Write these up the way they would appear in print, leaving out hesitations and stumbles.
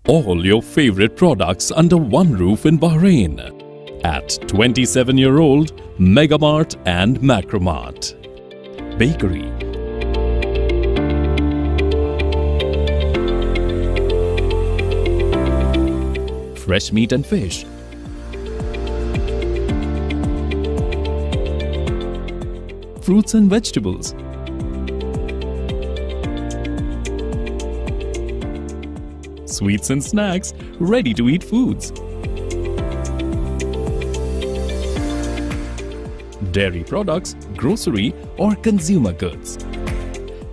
All your favorite products under one roof in Bahrain at 27-year-old Megamart and Macromart. Bakery, fresh meat and fish, fruits and vegetables, sweets and snacks, ready-to-eat foods, dairy products, grocery or consumer goods.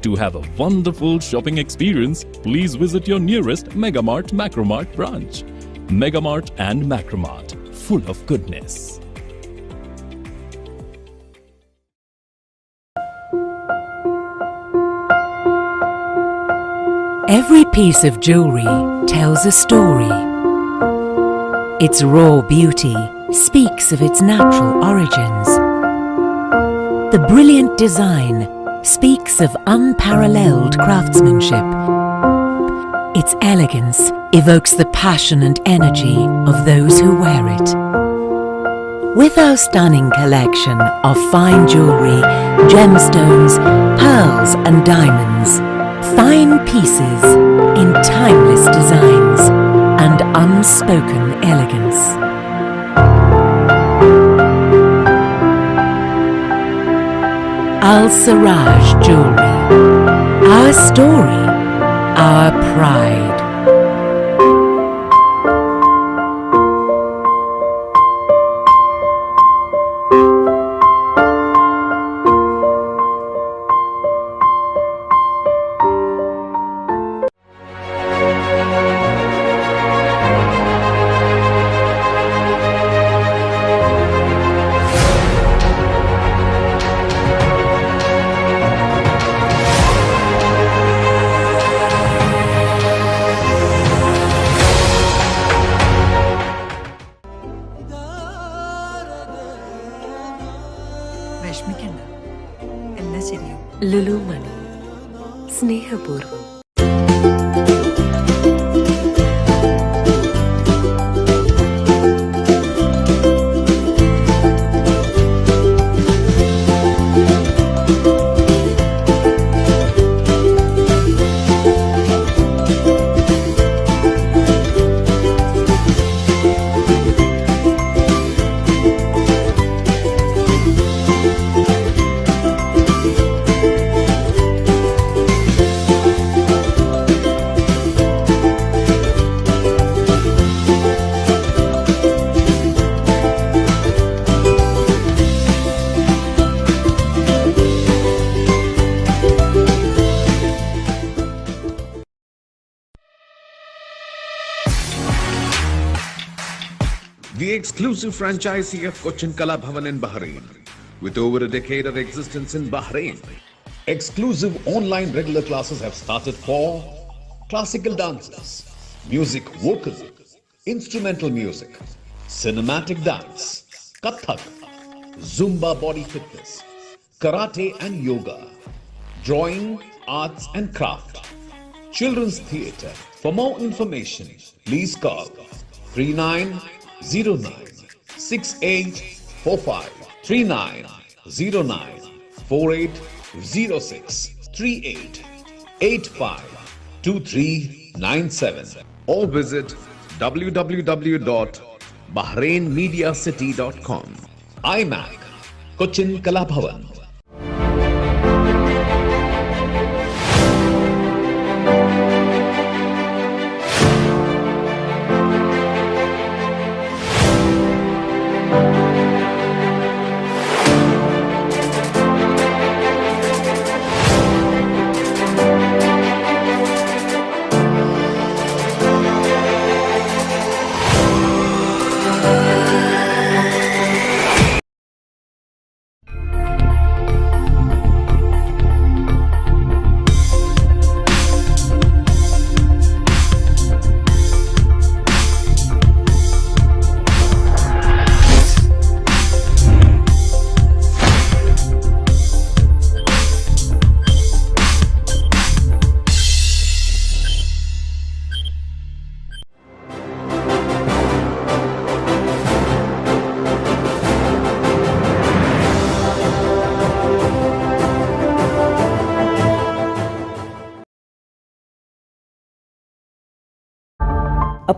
To have a wonderful shopping experience, please visit your nearest Megamart Macromart branch. Megamart and Macromart, full of goodness. Every piece of jewelry tells a story. Its raw beauty speaks of its natural origins. The brilliant design speaks of unparalleled craftsmanship. Its elegance evokes the passion and energy of those who wear it. With our stunning collection of fine jewelry, gemstones, pearls and diamonds, fine pieces in timeless designs and unspoken elegance. Al Siraj Jewelry. Our story, our pride. വിഷമിക്കണ്ട, എല്ലാം ശരിയാവും. ലുലു മണി, സ്നേഹപൂർവ്വം. The exclusive franchisee of Cochin Kalabhavan in Bahrain, with over a decade of existence in Bahrain. Exclusive online regular classes have started for classical dances, music vocal, instrumental music, cinematic dance, Kathak, Zumba body fitness, karate and yoga, drawing, arts and craft, children's theatre. For more information, please call 3909 6845 3909 4806 38 85 2397 or visit www.bahrainmediacity.com. IMAC, Cochin Kalabhavan.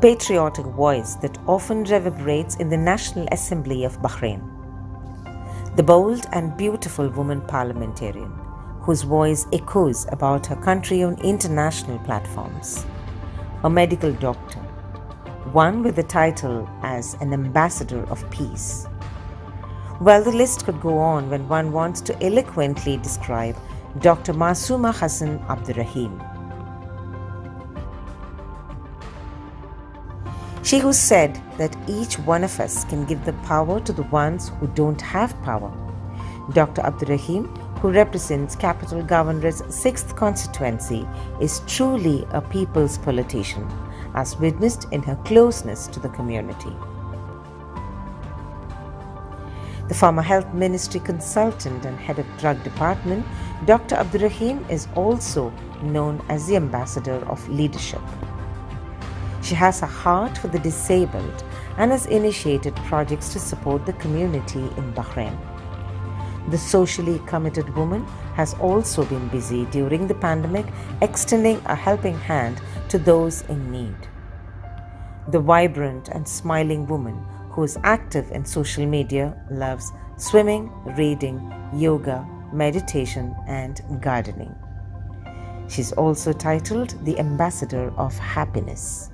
patriotic voice that often reverberates in the National Assembly of Bahrain. The bold and beautiful woman parliamentarian, whose voice echoes about her country on international platforms. A medical doctor, one with the title as an ambassador of peace. Well, the list could go on when one wants to eloquently describe Dr. Masooma Hassan Abdurrahim. She who said that each one of us can give the power to the ones who don't have power. Dr. Abdurrahim, who represents Capital Governorate's 6th constituency, is truly a people's politician, as witnessed in her closeness to the community. The former Health Ministry consultant and head of drug department, Dr. Abdurrahim is also known as the ambassador of leadership. She has a heart for the disabled and has initiated projects to support the community in Bahrain. The socially committed woman has also been busy during the pandemic, extending a helping hand to those in need. The vibrant and smiling woman who is active in social media loves swimming, reading, yoga, meditation, and gardening. She's also titled the Ambassador of Happiness.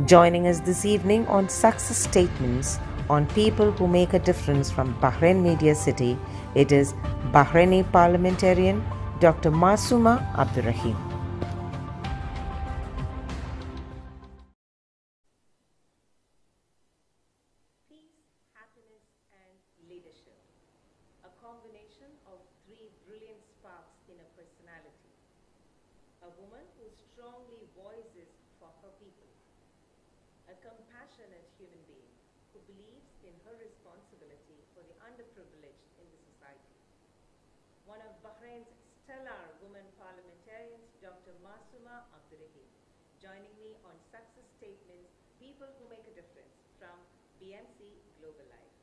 Joining us this evening on Success Statements on People Who Make a Difference from Bahrain Media City, it is Bahraini parliamentarian Dr. Masooma Abdurrahim. Peace, happiness, and leadership. A combination of three brilliant sparks in a personality. A woman who strongly voices for her people. A compassionate human being who believes in her responsibility for the underprivileged in the society. One of Bahrain's stellar women parliamentarians, Dr. Masooma Abdurrahim, joining me on Success Statements, People Who Make a Difference from BMC Global Life.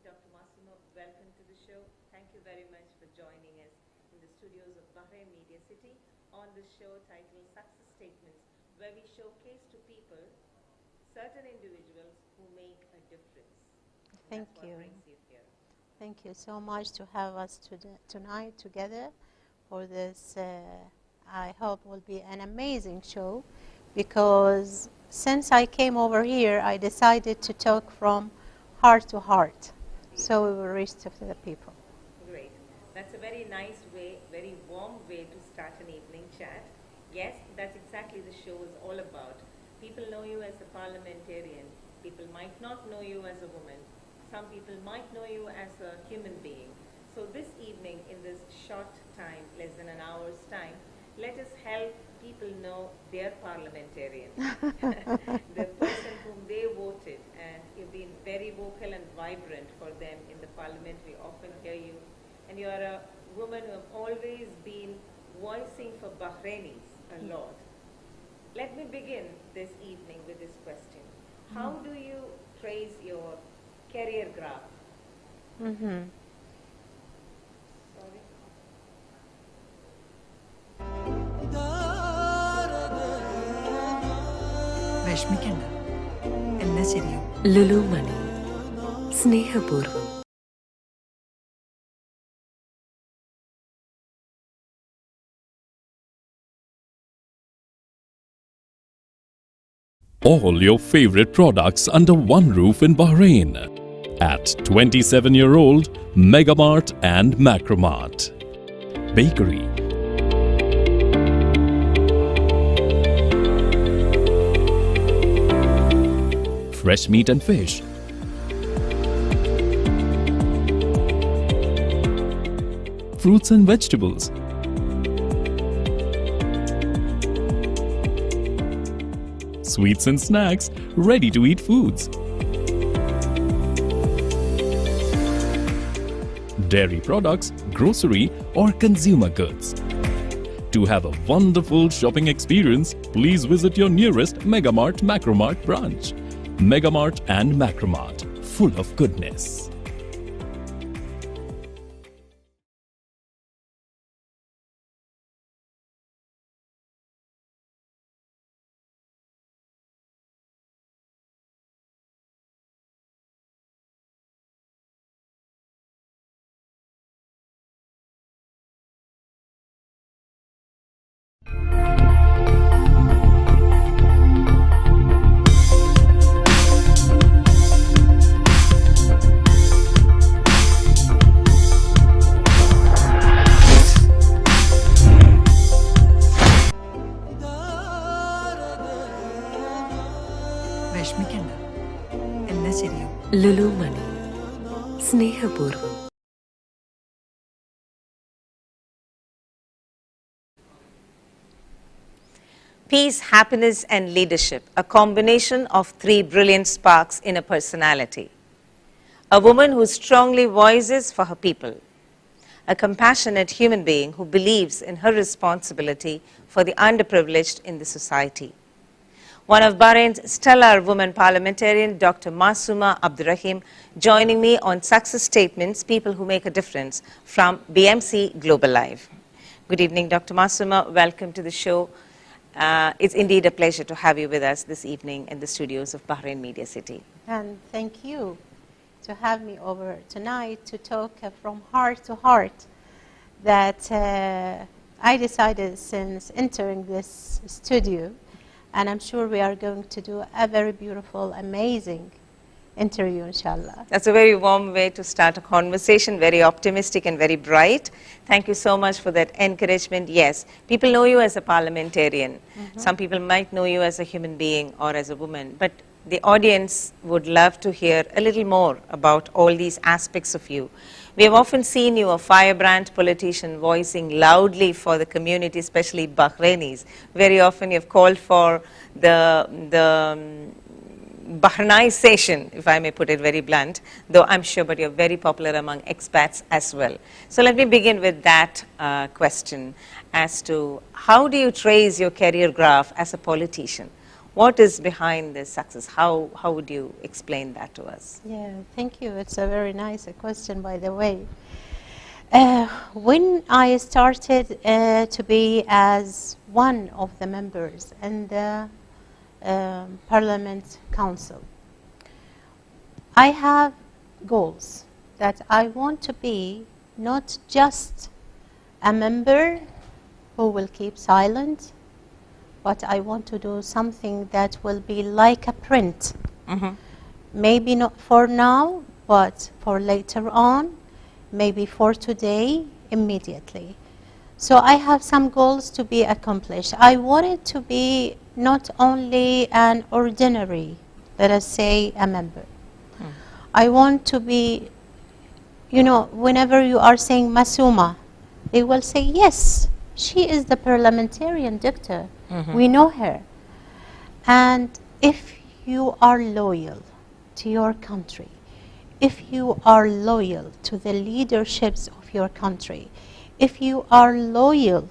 Dr. Masooma, welcome to the show. Thank you very much for joining us in the studios of Bahrain Media City on the show titled Success Statements, where we showcase to people certain individuals who make a difference. Thank That's you. What brings you here. Thank you so much to have us tonight together for this. I hope will be an amazing show, because since I came over here, I decided to talk from heart to heart, so we will reach to the people. Great. That's a very nice way, very warm way to start an evening chat. Yes, that's exactly the show is all about. People know you as a parliamentarian. People might not know you as a woman. Some people might know you as a human being. So this evening, in this short time, less than an hour's time, let us help people know their parliamentarian, the person whom they voted, and you've been very vocal and vibrant for them in the parliament. We often hear you, and you are a woman who have always been voicing for Bahrainis a lot. Let me begin this evening with this question. How do you trace your career graph? Sorry. വിഷമിക്കണ്ട, എല്ലാം ശരിയാവും. ലുലു മണി സ്നേഹപൂർവ്വം. All your favorite products under one roof in Bahrain. At 27-year-old Megamart and Macromart. Bakery. Fresh meat and fish. Fruits and vegetables. Sweets and snacks, ready-to-eat foods. Dairy products, grocery or consumer goods. To have a wonderful shopping experience, please visit your nearest Megamart Macromart branch. Megamart and Macromart, full of goodness. Lulu മണി സ്നേഹപൂർവ്വം. Peace, happiness, and leadership, a combination of three brilliant sparks in a personality. A woman who strongly voices for her people. A compassionate human being who believes in her responsibility for the underprivileged in the society. One of Bahrain's stellar women parliamentarian, Dr. Masuma Abdurrahim, joining me on Success Statements, People Who Make a Difference, from BMC Global Live. Good evening, Dr. Masuma. Welcome to the show. It's indeed a pleasure to have you with us this evening in the studios of Bahrain Media City. And thank you to have me over tonight to talk from heart to heart that I decided since entering this studio, and I'm sure we are going to do a very beautiful, amazing interview, inshallah. That's a very warm way to start a conversation, very optimistic and very bright. Thank you so much for that encouragement. Yes, people know you as a parliamentarian. Some people might know you as a human being or as a woman, but the audience would love to hear a little more about all these aspects of you. We have often seen you a firebrand politician voicing loudly for the community, especially Bahrainis. Very often you have called for the Bahrainization, if I may put it very blunt, though I'm sure, but you're very popular among expats as well. So let me begin with that question as to how do you trace your career graph as a politician? What is behind this success? How would you explain that to us? Yeah, thank you. It's a very nice question, by the way. When I started to be as one of the members in the Parliament Council, I have goals that I want to be not just a member who will keep silent, but I want to do something that will be like a print. Maybe not for now, but for later on, maybe for today, immediately. So I have some goals to be accomplished. I want it to be not only an ordinary, let us say, a member. I want to be, you know, whenever you are saying Masuma, they will say, yes, she is the parliamentarian doctor. We know her. And if you are loyal to your country, if you are loyal to the leaderships of your country, if you are loyal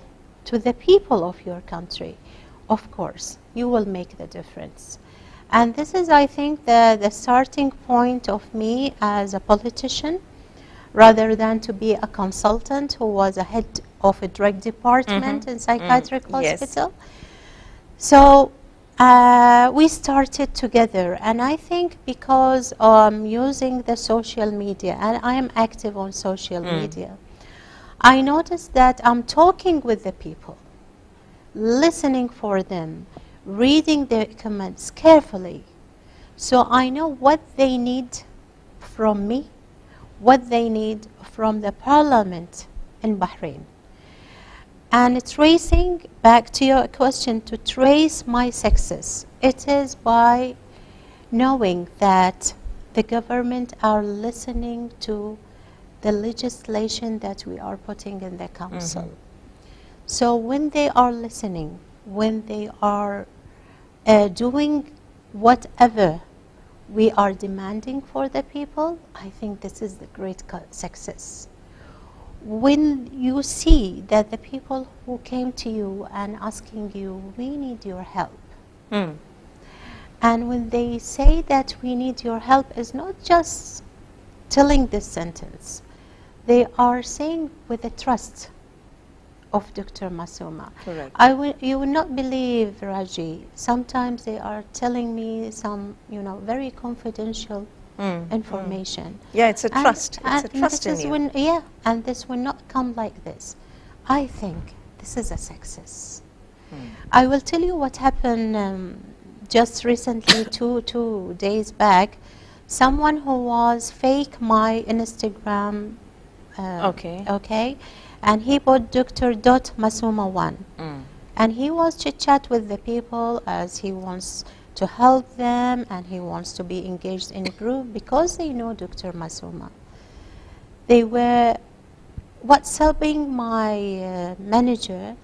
to the people of your country, of course, you will make the difference. And this is, I think, the starting point of me as a politician, rather than to be a consultant who was a head of a drug department in psychiatric hospital. Yes. So we started together, and I think because using the social media, and I am active on social media, I noticed that I'm talking with the people, listening for them, reading their comments carefully, so I know what they need from me, what they need from the parliament in Bahrain. And tracing, back to your question, to trace my success, it is by knowing that the government are listening to the legislation that we are putting in the council. So when they are listening, when they are doing whatever we are demanding for the people, I think this is the great success. When you see that the people who came to you and asking you, we need your help, and when they say that we need your help, is not just telling this sentence, they are saying with the trust of Dr. Masuma. Correct. You will not believe, Raji, sometimes they are telling me some, you know, very confidential information. Yeah, it's a trust. It's a trust this in is you. when, yeah, and this will not come like this. I think this is a success. I will tell you what happened just recently, two days back. Someone who was fake my Instagram, okay, and he put Dr. Masuma 1, and he was chit chat with the people as he wants to help them, and he wants to be engaged in a group because they know Dr. Masuma. They were, what's helping my manager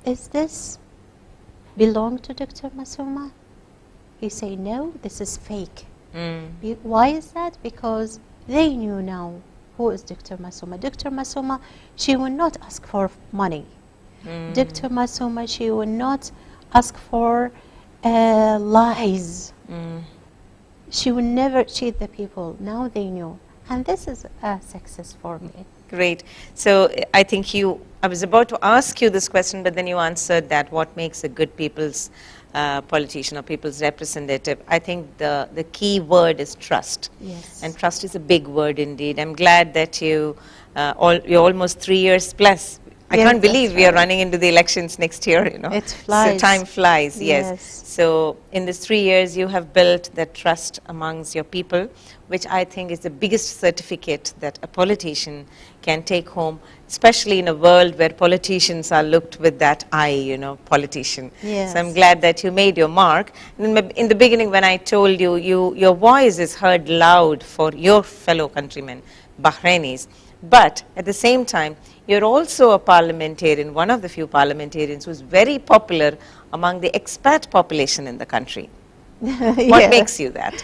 is this belong to Dr. Masuma? He say, no, this is fake. Why is that? Because they knew now who is Dr. Masuma. Dr. Masuma, she will not ask for money. Dr. Masuma, she will not ask for lies. She will never cheat the people. Now they knew. And this is a success for me. Great. So I think I was about to ask you this question, but then you answered that, what makes a good people's politician or people's representative? I think the key word is trust. Yes. And trust is a big word indeed. I'm glad that you're almost 3 years plus. I Yes, can't believe that's we are right. running into the elections next year, you know. It flies. So time flies, yes. Yes. So in these 3 years, you have built that trust amongst your people, which I think is the biggest certificate that a politician can take home, especially in a world where politicians are looked with that eye, you know, politician. Yes. So I'm glad that you made your mark. And in the beginning, when I told you, your voice is heard loud for your fellow countrymen, Bahrainis. But at the same time, you're also a parliamentarian, one of the few parliamentarians who's very popular among the expat population in the country. What Yeah. makes you that?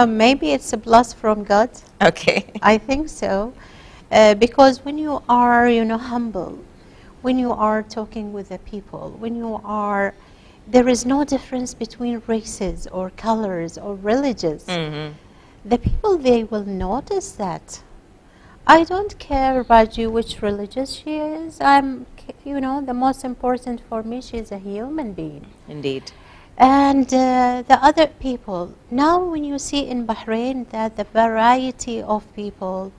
Maybe it's a bless from God. Okay. I think so. Because when you are, humble, when you are talking with the people, there is no difference between races or colors or religions. The people, they will notice that. I don't care about you which religious she is. The most important for me, she's a human being. Indeed. And the other people, now when you see in Bahrain that the variety of people,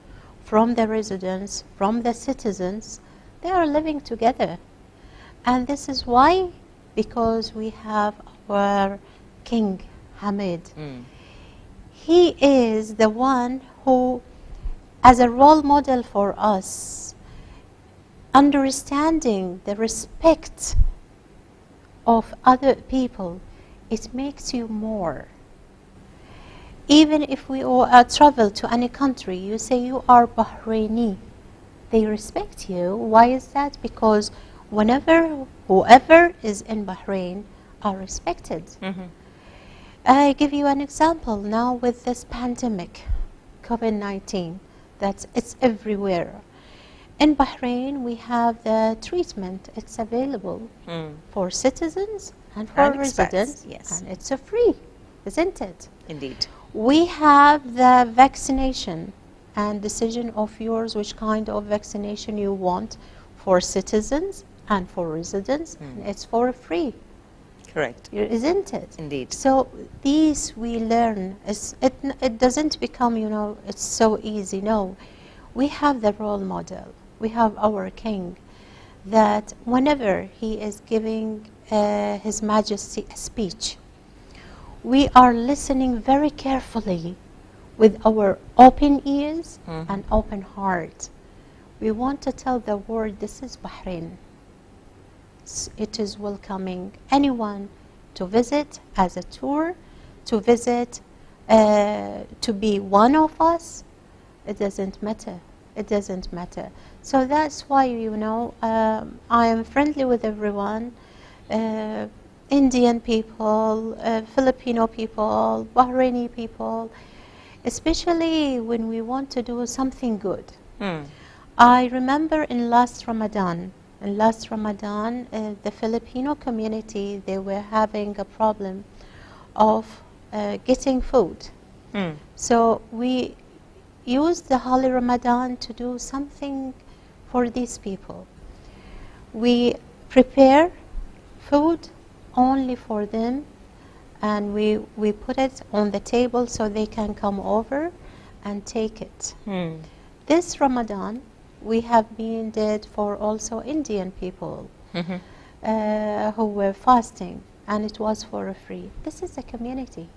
from the residents, from the citizens, they are living together. And this is why, because we have our King Hamid. He is the one who, as a role model for us, understanding the respect of other people, it makes you more. Even if we travel to any country, you say you are Bahraini, they respect you. Why is that? Because whoever is in Bahrain are respected. I give you an example now with this pandemic, COVID-19, that it's everywhere. In Bahrain, we have the treatment. It's available for citizens and for And expats, residents, yes. and it's free, isn't it? Indeed. We have the vaccination, and decision of yours which kind of vaccination you want for citizens and for residents. And it's for free, Correct. isn't it? Indeed. So these we learn. It doesn't become, it's so easy. No, we have the role model. We have our king, that whenever he is giving His Majesty a speech, we are listening very carefully with our open ears and open heart. We want to tell the world, this is Bahrain. It is welcoming anyone to visit as a tour, to visit, to be one of us. It doesn't matter. It doesn't matter. So that's why, I am friendly with everyone. Indian people, Filipino people, Bahraini people, especially when we want to do something good. I remember in last Ramadan, the Filipino community, they were having a problem of getting food. So we used the Holy Ramadan to do something for these people. We prepare food only for them, and we put it on the table so they can come over and take it. This Ramadan, we have been did for also Indian people who were fasting, and it was for free. This is a community.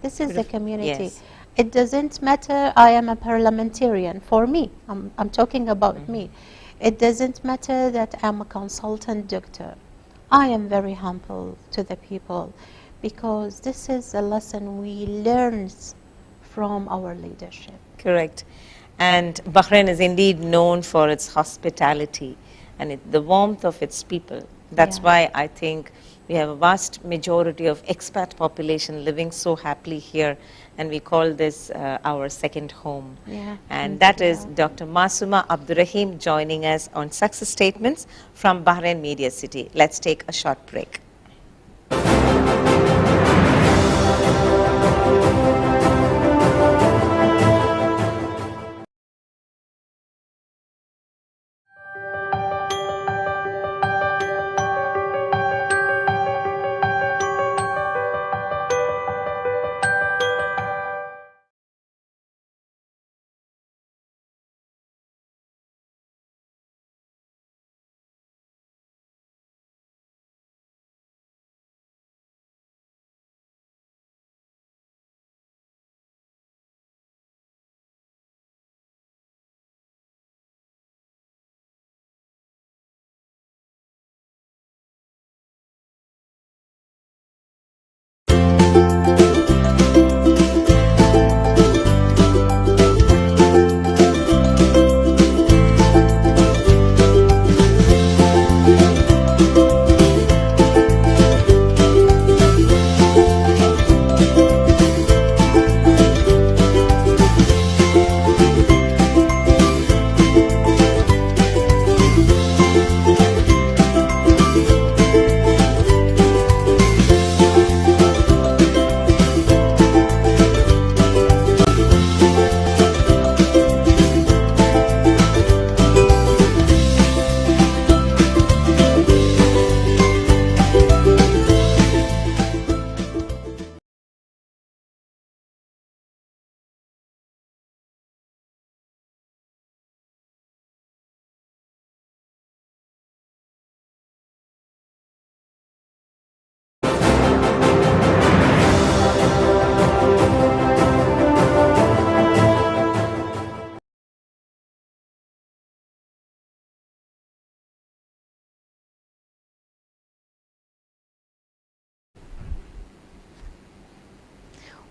This is a community. Yes. It doesn't matter, I am a parliamentarian. For me, I'm talking about me. It doesn't matter that I'm a consultant doctor. I am very humble to the people, because this is a lesson we learn from our leadership. Correct. And Bahrain is indeed known for its hospitality and the warmth of its people. That's Yeah. why I think we have a vast majority of expat population living so happily here, and we call this our second home. Yeah, And that is alhamdulillah. Dr. Masuma Abdurrahim joining us on Success Statements from Bahrain Media City. Let's take a short break.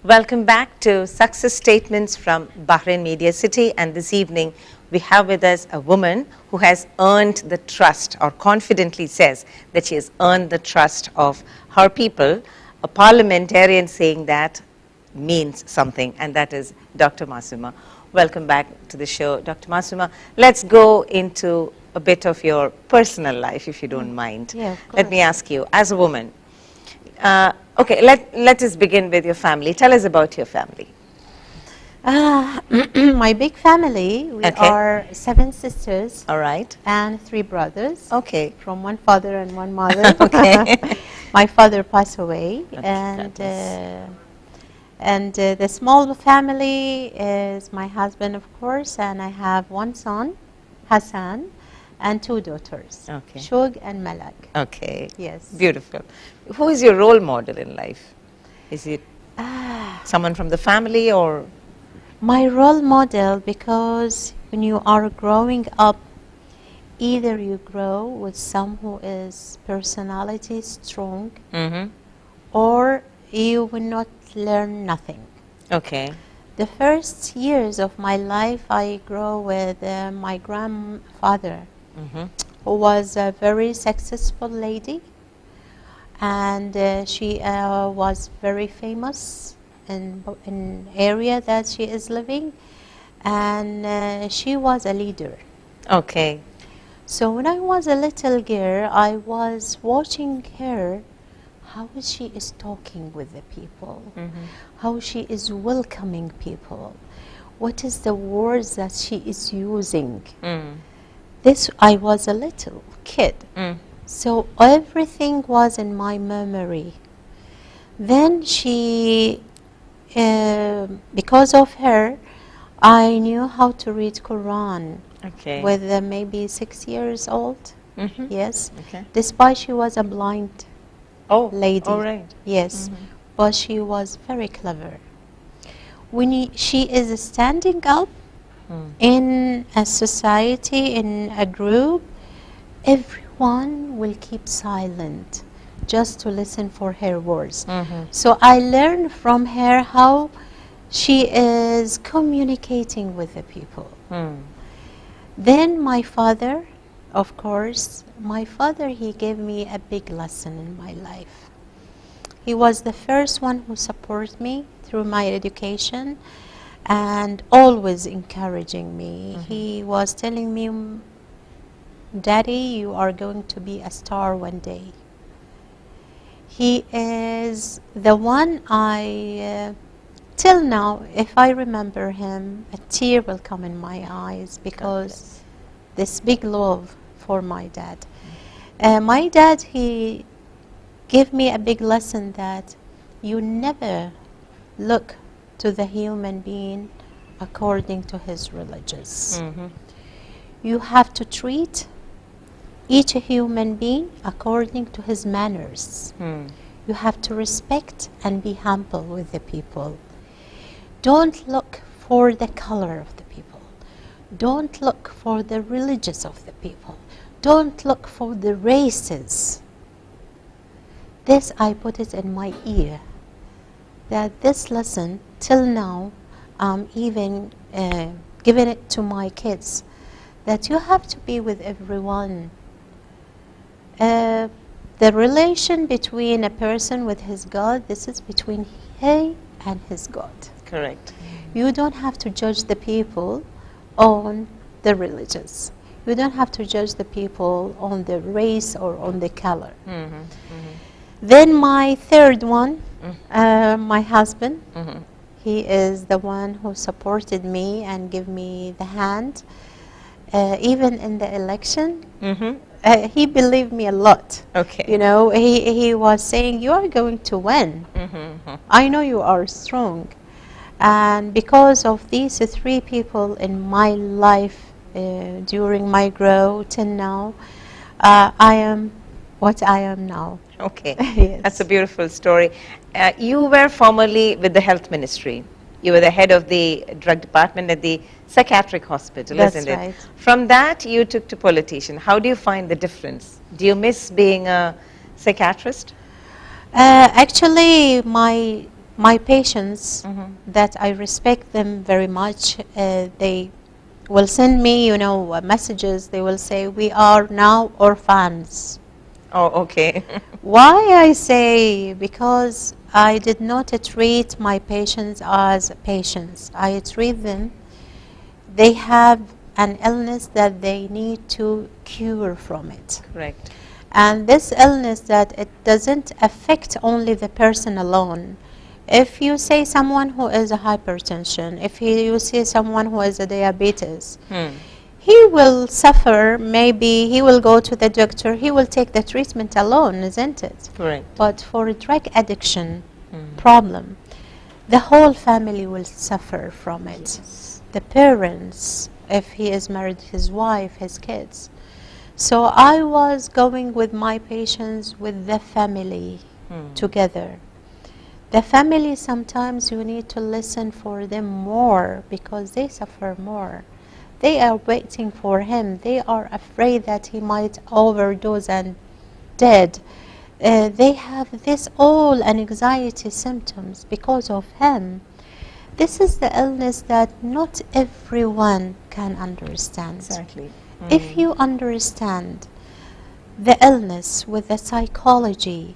Welcome back to Success Statements from Bahrain Media City, and this evening we have with us a woman who has earned the trust, or confidently says that she has earned the trust of her people. A parliamentarian saying that means something, and that is Dr. Masuma. Welcome back to the show, Dr. Masuma. Let's go into a bit of your personal life, if you don't mind. Yeah, of Let me course. ask you, as a woman, okay, let us begin with your family. Tell us about your family. My big family, we Okay. are 7 sisters All right. and 3 brothers Okay. from one father and one mother. Okay. My father passed away, Okay, and goodness. the small family is my husband, of course, and I have 1 son, Hassan, and 2 daughters, Okay. Shug and Malak. Okay. Yes. Beautiful. Who is your role model in life? Is it someone from the family or? My role model, because when you are growing up, either you grow with someone who is personality strong, Mm-hmm. or you will not learn nothing. Okay. The first years of my life, I grew with my grandfather, Mm-hmm. who was a very successful lady, and she was very famous in area that she is living, and she was a leader. Okay. So when I was a little girl, I was watching her, how she is talking with the people, how she is welcoming people, what is the words that she is using. This, I was a little kid, so everything was in my memory. Then she, because of her, I knew how to read Quran Okay. with maybe 6 years old. Mm-hmm. Yes, Okay. despite she was a blind Oh, lady. all right. Yes, but she was very clever. When she is standing up in a society, in a group, everyone will keep silent. just to listen for her words. So I learned from her how she is communicating with the people. Then my father, of course, my father, he gave me a big lesson in my life. He was the first one who supported me through my education and always encouraging me. He was telling me, Daddy, you are going to be a star one day. He is the one till now, if I remember him, a tear will come in my eyes because this big love for my dad. My dad, he gave me a big lesson that you never look to the human being according to his religious. You have to treat each human being according to his manners. You have to respect and be humble with the people. Don't look for the color of the people. Don't look for the religious of the people. Don't look for the races. This I put it in my ear, that this lesson till now I'm even giving it to my kids, that you have to be with everyone. The relation between a person with his God, this is between he and his God. Correct. You don't have to judge the people on the religious. You don't have to judge the people on the race or on the color. Then my third one, my husband, he is the one who supported me and gave me the hand. Even in the election, he believed me a lot. Okay. You know, he was saying, you are going to win. I know you are strong. And because of these three people in my life during my growth till now, I am what I am now. Okay. Yes. That's a beautiful story. You were formerly with the health ministry. You were the head of the drug department at the psychiatric hospital, That's isn't it? right. From that, you took to politician. How do you find the difference? Do you miss being a psychiatrist? Actually, my patients, that I respect them very much, they will send me, you know, messages. They will say, we are now orphans. Oh, okay. Why I say? Because I did not treat my patients as patients. I treat them, they have an illness that they need to cure from it. Correct. And this illness that it doesn't affect only the person alone. If you say someone who is a hypertension, if you see someone who is a diabetes, he will suffer. Maybe he will go to the doctor, he will take the treatment alone, isn't it? Correct. But for a drug addiction problem, the whole family will suffer from it. Yes. The parents, if he is married, his wife, his kids. So I was going with my patients with the family together. The family, sometimes you need to listen for them more because they suffer more. They are waiting for him. They are afraid that he might overdose and dead. They have this all anxiety symptoms because of him. This is the illness that not everyone can understand. Exactly. If you understand the illness with the psychology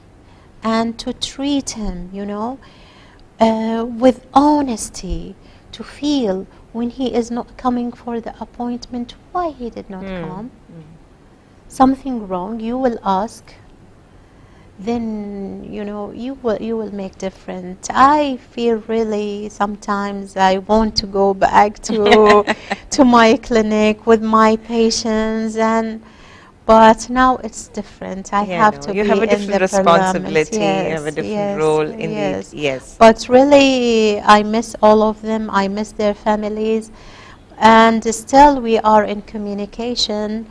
and to treat him, you know, with honesty, to feel when he is not coming for the appointment, why he did not come, something wrong, you will ask, then, you know, you will make difference. I feel really sometimes I want to go back to to my clinic with my patients, but now it's different. I have to you be have a in different the responsibility, parliament. you have a different Yes, role in yes. the, yes. But really, I miss all of them. I miss their families. And still we are in communication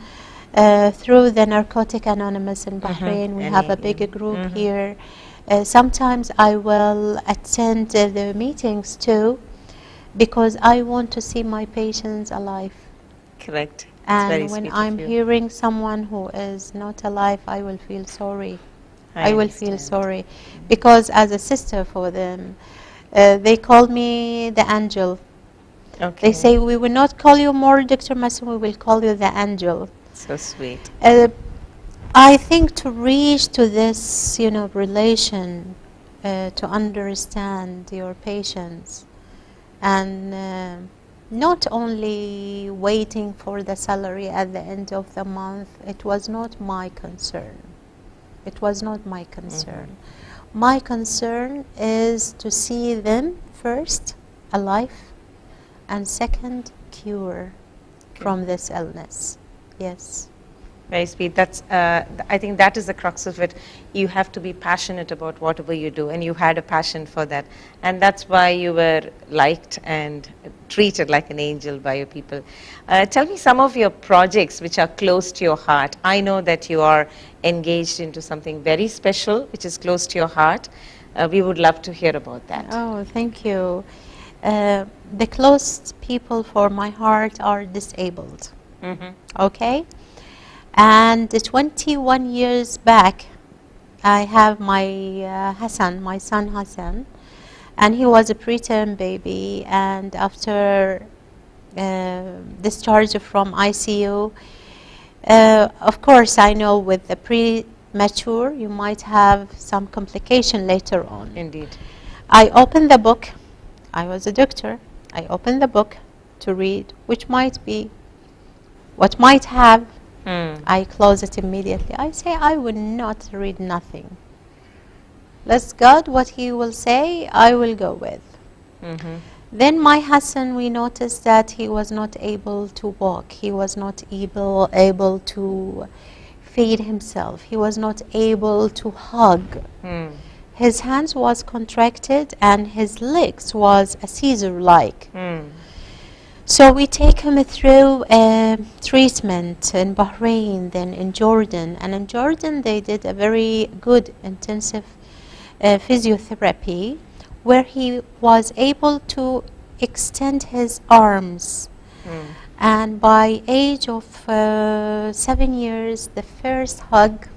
through the Narcotic Anonymous in Bahrain. We have a big group here. Sometimes I will attend the meetings too, because I want to see my patients alive. Correct. And when I'm hearing someone who is not alive, I will feel sorry. I will feel understand. sorry, because as a sister for them, they call me the angel. Okay. They say, we will not call you more Dr. Masoom, we will call you the angel. So sweet. I think to reach to this, relation, to understand your patients, and not only waiting for the salary at the end of the month, it was not my concern. It was not my concern. My concern is to see them first alive, and second, cure from this illness. Yes. Very sweet. That's, I think that is the crux of it. You have to be passionate about whatever you do, and you had a passion for that. And that's why you were liked and treated like an angel by your people. Tell me some of your projects which are close to your heart. I know that you are engaged into something very special, which is close to your heart. We would love to hear about that. Oh, thank you. The closest people for my heart are disabled. Okay? And 21 years back, I have my Hassan, my son Hassan, and he was a preterm baby, and after discharge from ICU, of course I know with the premature you might have some complication later on. Indeed. I opened the book. I was a doctor. I opened the book to read, which might be what might have. I close it immediately. I say, I will not read nothing. Let's God, what He will say, I will go with. Then my Hassan, we noticed that he was not able to walk. He was not able to feed himself. He was not able to hug. His hands was contracted and his legs was a Caesar-like. So we take him through treatment in Bahrain, then in Jordan. And in Jordan, they did a very good intensive physiotherapy where he was able to extend his arms. And by age of 7 years, the first hug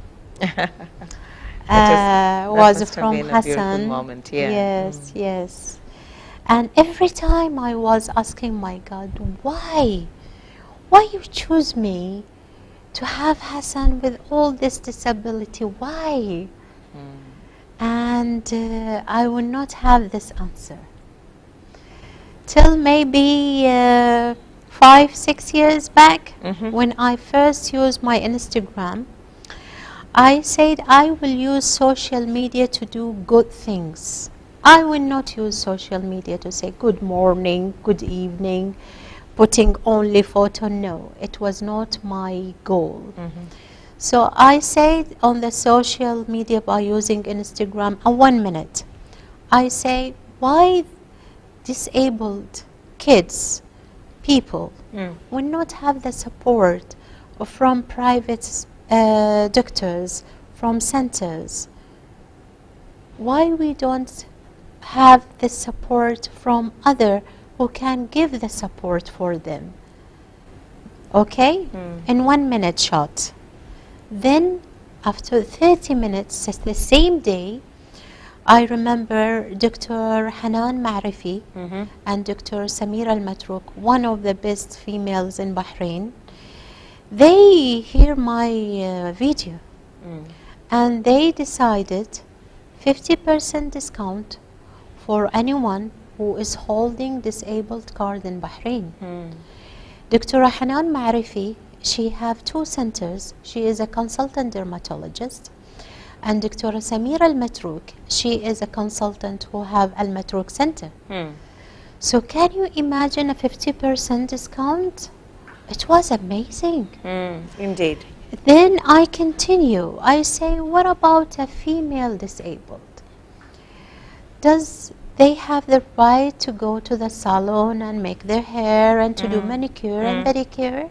was from Hassan. Moment, yeah. Yes, yes. And every time I was asking my God, why you choose me to have Hassan with all this disability? Why? And I will not have this answer. Till maybe 5-6 years back, when I first used my Instagram, I said I will use social media to do good things. I will not use social media to say good morning, good evening, putting only photo. No, it was not my goal. So I said on the social media by using Instagram, 1 minute, I say, why disabled kids, people, will not have the support from private doctors, from centers? Why we don't have the support from other who can give the support for them? Okay? In 1 minute shot. Then after 30 minutes, the same day, I remember Dr. Hanan Ma'rifi and Dr. Samira Al-Matrouk, one of the best females in Bahrain. They hear my video and they decided 50% discount for anyone who is holding disabled card in Bahrain. Dr. Hanan Ma'rifi, she have 2 centers. She is a consultant dermatologist. And Dr. Samira Al-Matrouk, she is a consultant who have Al-Matrouk Center. So can you imagine a 50% discount? It was amazing. Indeed. Then I continue. I say, what about a female disabled? Does they have the right to go to the salon and make their hair and to do manicure and pedicure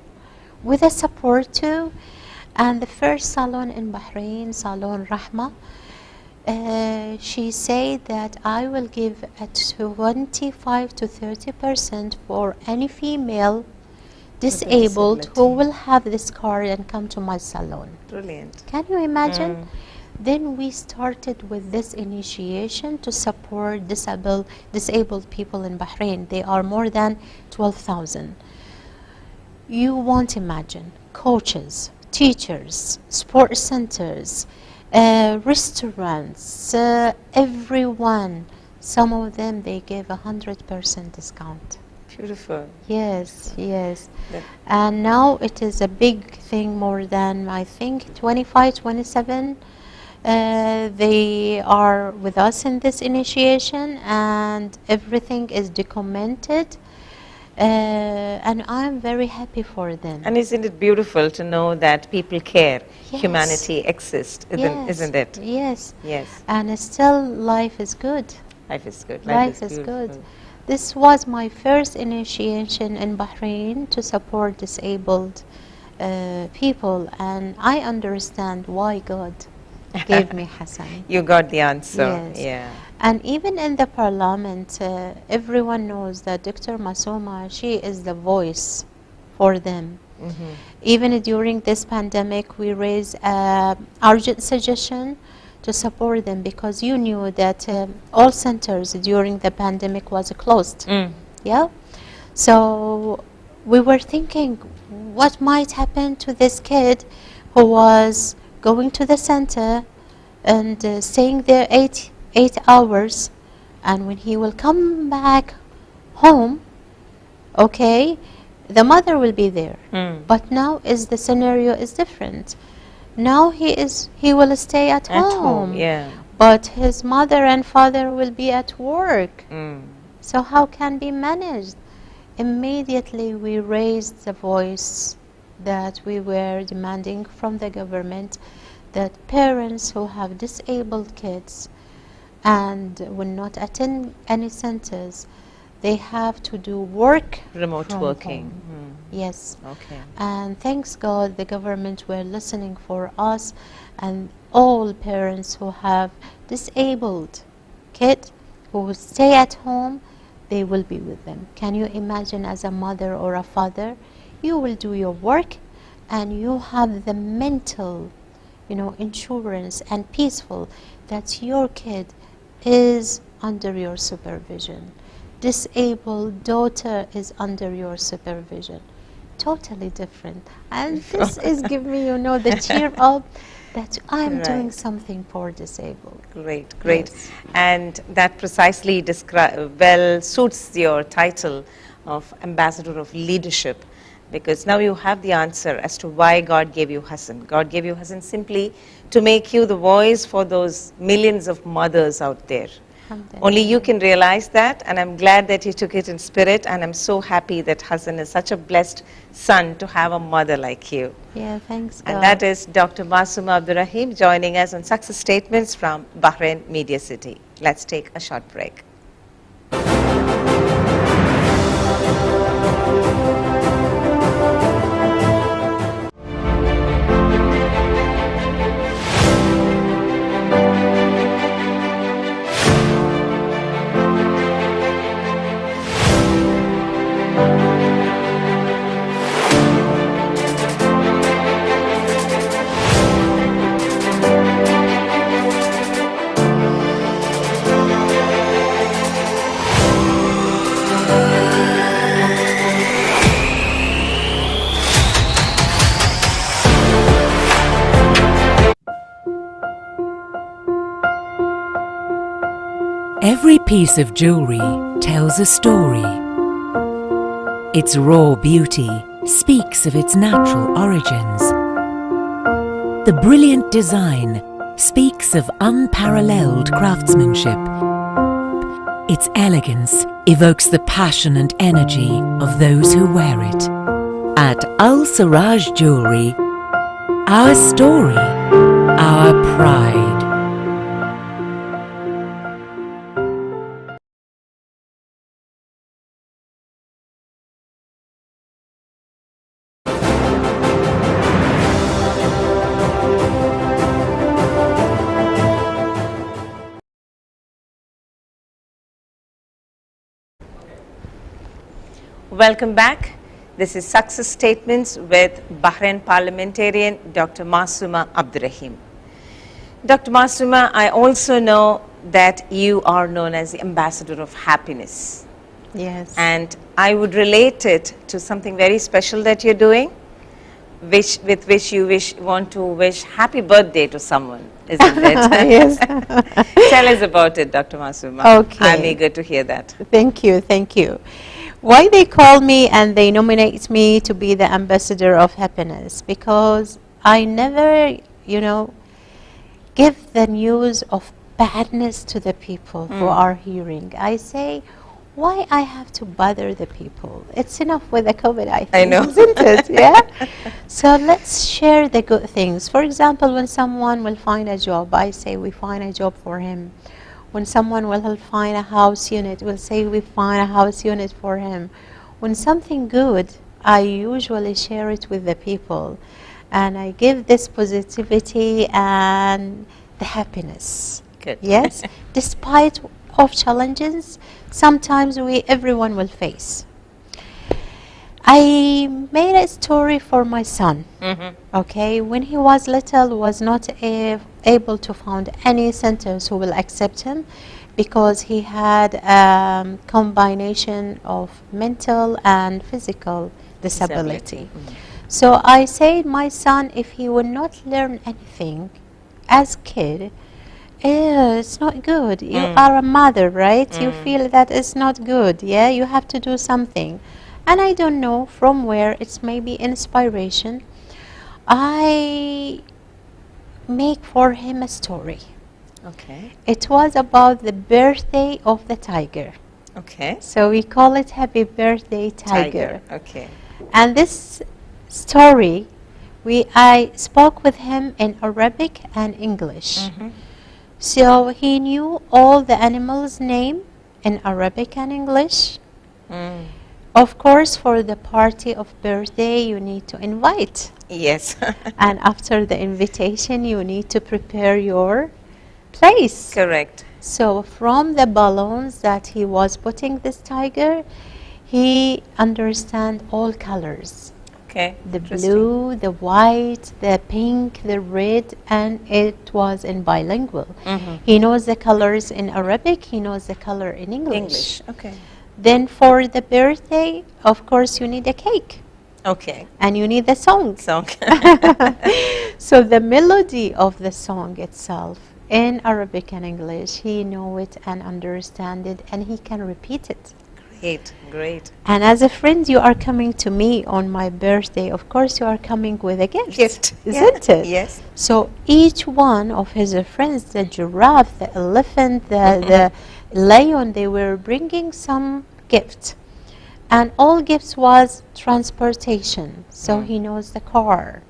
with a support too? And the first salon in Bahrain, Salon Rahma, she said that I will give a 25 to 30% for any female disabled who will have this card and come to my salon. Brilliant. Can you imagine? Then we started with this initiation to support disabled people in Bahrain. They are more than 12,000. You won't imagine coaches, teachers, sports centers, restaurants, everyone. Some of them, they gave 100% discount. Beautiful. Yes, yes. That- And now it is a big thing, more than, I think, 25, 27. They are with us in this initiation, and everything is documented. And I'm very happy for them. And isn't it beautiful to know that people care, Yes. humanity exists, isn't it? Yes. Yes. And still life is good. Life is good. Life is beautiful. good. This was my first initiation in Bahrain to support disabled people, and I understand why God gave me Hassan. You got the answer. Yes. Yeah. And even in the parliament, everyone knows that Dr. Masuma, she is the voice for them. Even during this pandemic, we raised urgent suggestion to support them, because you knew that all centers during the pandemic was closed. Yeah. So we were thinking, what might happen to this kid who was going to the center and staying there eight hours, and when he will come back home, okay, the mother will be there. But now is the scenario is different. Now he will stay at home. Yeah. But his mother and father will be at work. So how can be managed? Immediately we raised the voice that we were demanding from the government, that parents who have disabled kids and will not attend any centers, they have to do work Remote from working. home. Yes. Okay. And thanks God, the government were listening for us, and all parents who have disabled kid who will stay at home, they will be with them. Can you imagine, as a mother or a father, you will do your work and you have the mental, insurance and peaceful that your kid is under your supervision. Disabled daughter is under your supervision. Totally different. And this is giving me, the cheer up that I'm doing Right. something for disabled. Great. Yes. And that precisely suits your title of Ambassador of Leadership, because now you have the answer as to why God gave you Hassan. God gave you Hassan simply to make you the voice for those millions of mothers out there. Only you can realize that, and I'm glad that you took it in spirit, and I'm so happy that Hassan is such a blessed son to have a mother like you. Yeah, thanks God. And that is Dr. Masuma Abdurrahim joining us on Success Statements from Bahrain Media City. Let's take a short break. Every piece of jewelry tells a story. Its raw beauty speaks of its natural origins. The brilliant design speaks of unparalleled craftsmanship. Its elegance evokes the passion and energy of those who wear it. At Al Siraj Jewelry, our story, our pride. Welcome back. This is Success Statements with Bahrain parliamentarian Dr. Masuma Abdurrahim. Dr. Masuma, I also know that you are known as the ambassador of happiness. Yes. And I would relate it to something very special that you're doing, with which you want to wish happy birthday to someone, isn't it? Yes. Tell us about it, Dr. Masuma. Okay. I'm eager to hear that. Thank you, thank you. Why they call me and they nominate me to be the ambassador of happiness? Because I never, give the news of badness to the people who are hearing. I say, why I have to bother the people? It's enough with the COVID, I think. I know. Isn't it? Yeah? So let's share the good things. For example, when someone will find a job, I say we find a job for him. When someone will find a house unit, we'll say we find a house unit for him. When something good, I usually share it with the people. And I give this positivity and the happiness. Good. Yes? Despite of challenges, sometimes everyone will face. I made a story for my son. Okay, when he was little, was not able to find any centers who will accept him because he had a combination of mental and physical disability. So I said, my son, if he will not learn anything as kid, it's not good. You are a mother, right? You feel that it's not good. Yeah, you have to do something. And I don't know from where, it's maybe inspiration. I make for him a story. Okay. It was about the birthday of the tiger. Okay. So we call it Happy Birthday Tiger. Okay. And this story, I spoke with him in Arabic and English. So he knew all the animals' name in Arabic and English. Of course, for the party of birthday, you need to invite. Yes. And after the invitation, you need to prepare your place. Correct. So from the balloons that he was putting this tiger, he understand all colors. Okay. The blue, the white, the pink, the red, and it was in bilingual. He knows the colors in Arabic, he knows the color in English. Okay. Then for the birthday, of course, you need a cake. Okay. And you need the song. Song. So the melody of the song itself in Arabic and English, he know it and understand it, and he can repeat it. Great, great. And as a friend, you are coming to me on my birthday. Of course, you are coming with a gift. Isn't it? Yes. So each one of his friends, the giraffe, the elephant, the lion, they were bringing some gift. And all gifts was transportation. So he knows the car.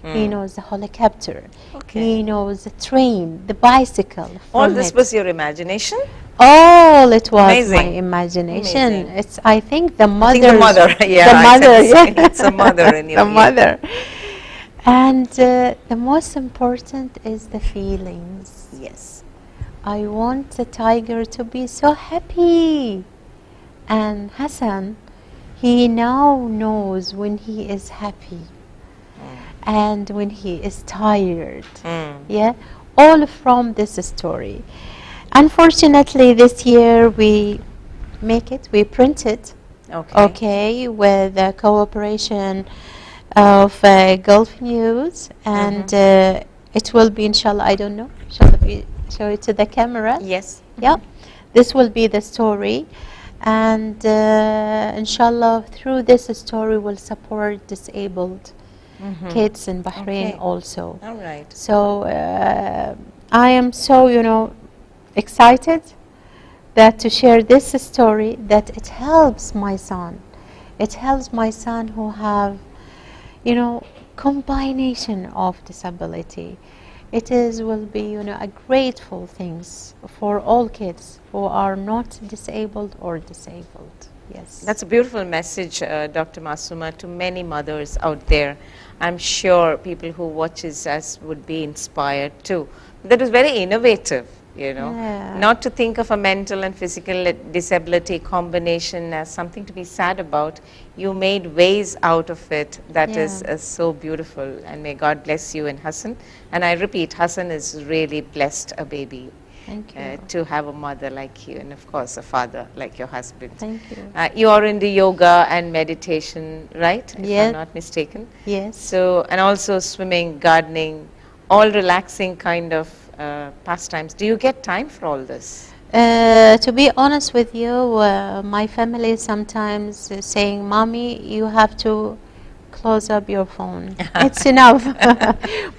He knows the helicopter. He knows the train, the bicycle. All this was your imagination? All it was Amazing. my imagination. Amazing. It's, I think, the mother. I think the mother, yeah. The mother, yeah. It's a mother in you. The mother. And the most important is the feelings. Yes. I want the tiger to be so happy. And Hassan, he now knows when he is happy and when he is tired. Yeah, all from this story. Unfortunately, this year we print it. Okay, with the cooperation of Gulf News, and it will be, inshallah, I don't know, shall we show it to the camera? Yes. Yeah, this will be the story, and inshallah, through this story, we'll support disabled kids in Bahrain also. All right. So I am so, excited that to share this story, that it helps my son. It helps my son who have, combination of disability. It will be, a grateful things for all kids who are not disabled or disabled. Yes. That's a beautiful message, Dr. Masuma, to many mothers out there. I'm sure people who watches us would be inspired too. That was very innovative. you know. Yeah. Not to think of a mental and physical disability combination as something to be sad about. You made ways out of it that is Yeah. so beautiful, and may God bless you and Hassan. And I repeat, Hassan is really blessed a baby. Thank you. To have a mother like you, and of course a father like your husband. Thank you. You are into yoga and meditation, right? If Yes. I'm not mistaken. Yes. So, and also swimming, gardening, all relaxing kind of pastimes. Do you get time for all this? To be honest with you, my family is sometimes saying, "Mommy, you have to close up your phone. It's enough."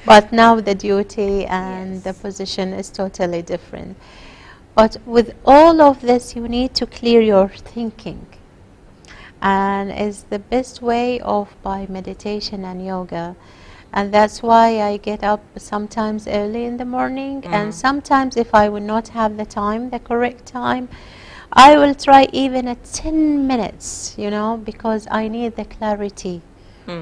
But now the duty and Yes. the position is totally different. But with all of this, you need to clear your thinking. And is the best way of by meditation and yoga. And that's why I get up sometimes early in the morning, and sometimes if I will not have the time, the correct time, I will try even at 10 minutes, you know, because I need the clarity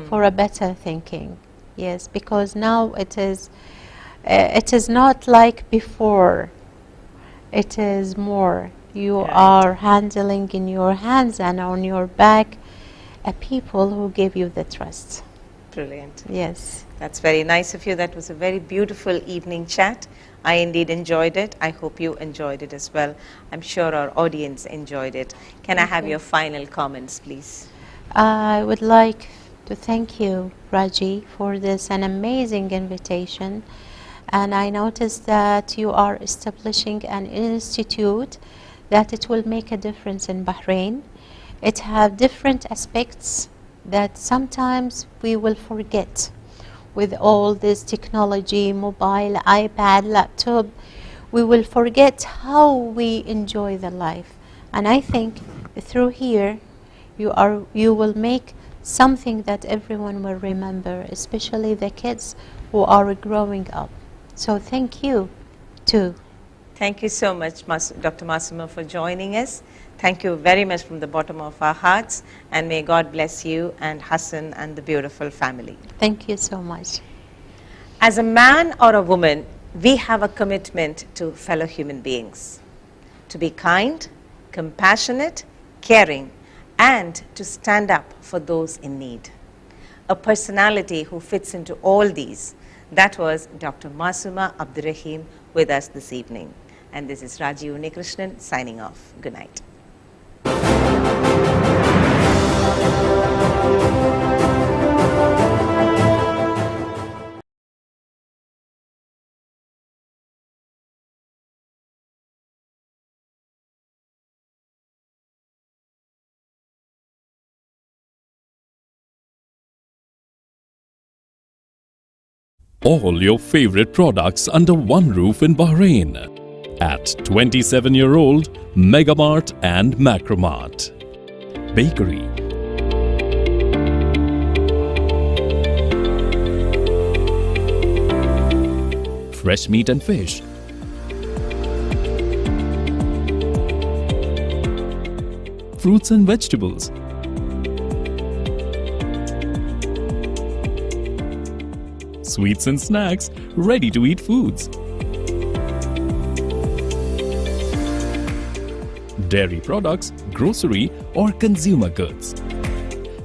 for a better thinking. Yes, because now it is not like before. It is more. You Right. are handling in your hands and on your back a people who give you the trust. Brilliant. Yes. That's very nice of you. That was a very beautiful evening chat. I indeed enjoyed it. I hope you enjoyed it as well. I'm sure our audience enjoyed it. Can I have you. your final comments, please? I would like to thank you, Raji, for this an amazing invitation. And I noticed that you are establishing an institute that it will make a difference in Bahrain. It have different aspects that sometimes we will forget with all this technology, mobile, iPad, laptop. We will forget how we enjoy the life. And I think through here you will make something that everyone will remember, especially the kids who are growing up. So thank you too. Thank you so much, Dr. Massimo, for joining us. Thank you very much from the bottom of our hearts, and may God bless you and Hassan and the beautiful family. Thank you so much. As a man or a woman, we have a commitment to fellow human beings, to be kind, compassionate, caring, and to stand up for those in need. A personality who fits into all these. That was Dr. Masuma Abdurrahim with us this evening. And this is Raji Unikrishnan signing off. Good night. All your favorite products under one roof in Bahrain at 27-year-old Megamart and Macromart. Bakery, fresh meat and fish, fruits and vegetables, sweets and snacks, ready-to-eat foods, dairy products, grocery or consumer goods.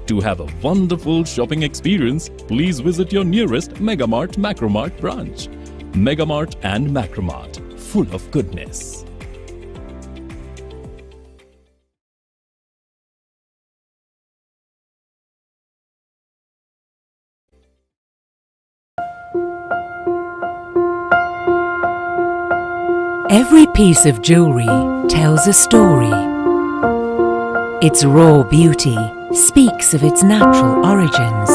To have a wonderful shopping experience, please visit your nearest Megamart Macromart branch. Megamart and Macromart, full of goodness. Every piece of jewelry tells a story. Its raw beauty speaks of its natural origins.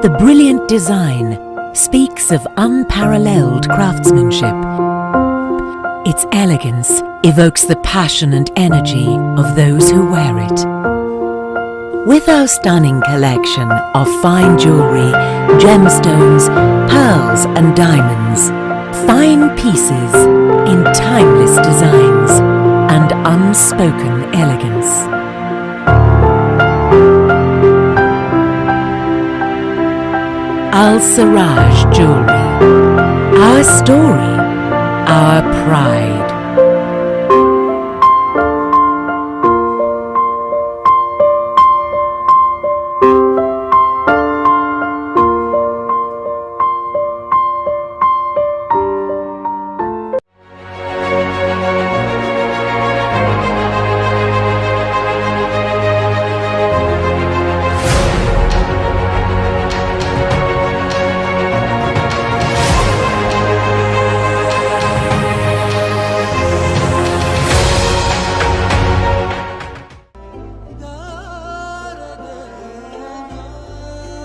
The brilliant design speaks of unparalleled craftsmanship. Its elegance evokes the passion and energy of those who wear it. With our stunning collection of fine jewelry, gemstones, pearls and diamonds, fine pieces in timeless designs and unspoken elegance. Al Sarraj Jewelry. Our story, our pride.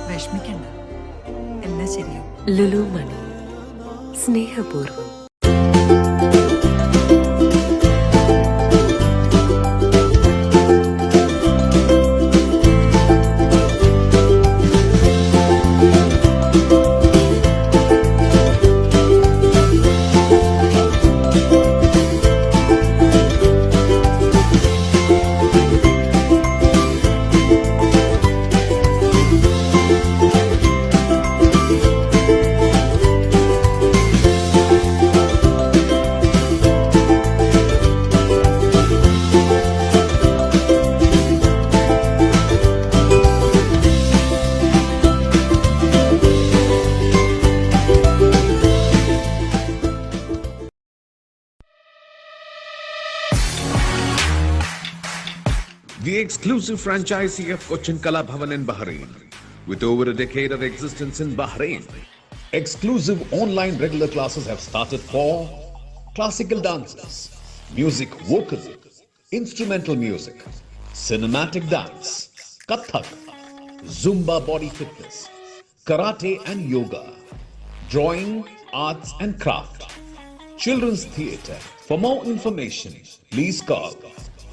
വിഷമിക്കണ്ട, എല്ലാം ശരിയാവും. ലുലു മണി സ്നേഹപൂർവ്വം. The exclusive franchisee of Cochin Kalabhavan in Bahrain. With over a decade of existence in Bahrain, exclusive online regular classes have started for classical dances, music vocal, instrumental music, cinematic dance, Kathak, Zumba body fitness, karate and yoga, drawing, arts and craft, children's theatre. For more information, please call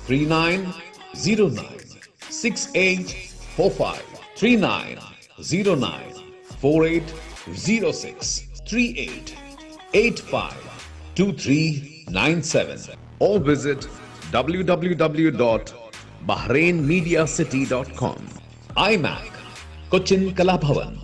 3909-6845, 3909-4806, 3885-2397, or visit www.bahrainmediacity.com. iMac, Cochin Kalabhavan.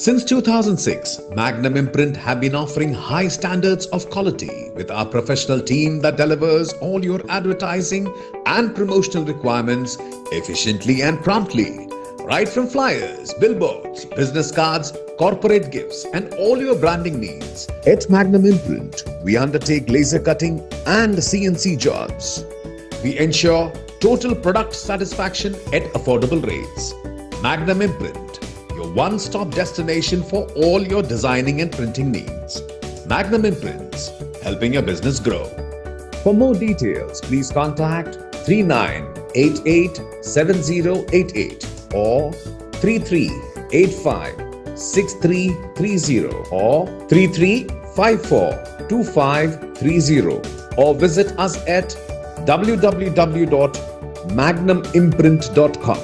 Since 2006, Magnum Imprint have been offering high standards of quality with our professional team that delivers all your advertising and promotional requirements efficiently and promptly. Right from flyers, billboards, business cards, corporate gifts, and all your branding needs. At Magnum Imprint, we undertake laser cutting and CNC jobs. We ensure total product satisfaction at affordable rates. Magnum Imprint, your one-stop destination for all your designing and printing needs. Magnum Imprints, helping your business grow. For more details, please contact 39887088 or 33856330 or 33542530 or visit us at www.magnumimprint.com.